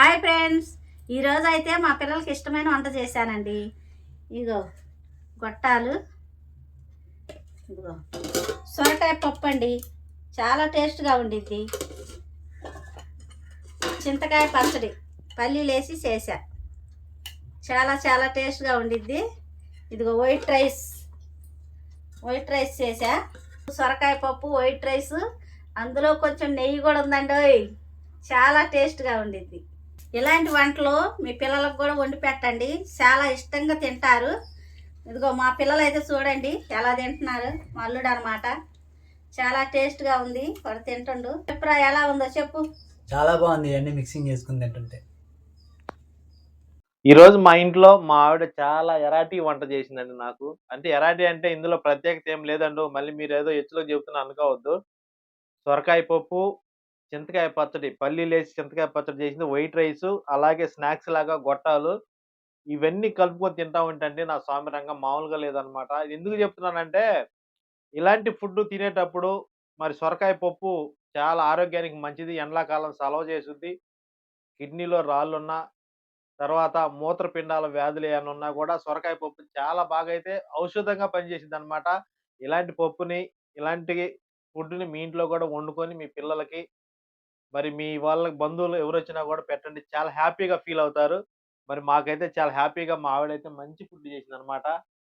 Hi friends, ఈరోజు అయితే మా పిల్లలకి ఇష్టమైన వంట చేశానండి. ఇగో గొట్టాలు, ఇదిగో సొరకాయ పప్పు అండి. చాలా టేస్ట్గా ఉండిద్ది. చింతకాయ పచ్చడి పల్లీలు వేసి చేశా. చాలా చాలా టేస్ట్గా ఉండిద్ది. ఇదిగో వైట్ రైస్ చేశా. సొరకాయ పప్పు, వైట్ రైస్, అందులో కొంచెం నెయ్యి కూడా ఉందండి. చాలా టేస్ట్గా ఉండిద్ది. ఇలాంటి వంటలు మీ పిల్లలకు కూడా వండి పెట్టండి, చాలా ఇష్టంగా తింటారు. ఇదిగో మా పిల్లలు అయితే చూడండి ఎలా తింటున్నారు. మా అల్లుడు అనమాట. చాలా టేస్ట్గా ఉంది, వాడు తింటుండు. చెప్పురా ఎలా ఉందో చెప్పు. చాలా బాగుంది అన్ని మిక్సింగ్ చేసుకుని తింటుంటే. ఈరోజు మా ఇంట్లో మా ఆవిడ చాలా ఎరాటీ వంట చేసిందండి నాకు. అంటే ఎరాటీ అంటే ఇందులో ప్రత్యేకత ఏం లేదండి. మళ్ళీ మీరేదో ఎచ్చులో చెబుతున్నా అనుకోవద్దు. సొరకాయ పప్పు, చింతకాయ పచ్చడి, పల్లీలేసి చింతకాయ పచ్చడి చేసింది, వైట్ రైసు, అలాగే స్నాక్స్ లాగా గొట్టాలు. ఇవన్నీ కలుపుకొని తింటా ఉంటండి నా సామిరంగా మామూలుగా లేదనమాట. ఎందుకు చెప్తున్నానంటే, ఇలాంటి ఫుడ్ తినేటప్పుడు మరి సొరకాయ పప్పు చాలా ఆరోగ్యానికి మంచిది. ఎండాకాలం సలవ చేసుద్ది. కిడ్నీలో రాళ్ళున్నా, తర్వాత మూత్రపిండాల వ్యాధులు ఏమన్నా ఉన్నా గూడా సొరకాయ పప్పు చాలా బాగా అయితే ఔషధంగా పనిచేసిద్దనమాట. ఇలాంటి పప్పుని, ఇలాంటి ఫుడ్‌ని మీ ఇంట్లో గూడా వండుకొని మీ పిల్లలకి, మరి మీ వాళ్ళకి బంధువులు ఎవరొచ్చినా గూడా పెట్టండి. చాలా హ్యాపీగా ఫీల్ అవుతారు. మరి మాకైతే చాలా హ్యాపీగా మా ఆవిడైతే మంచి ఫుడ్ చేసిందనమాట.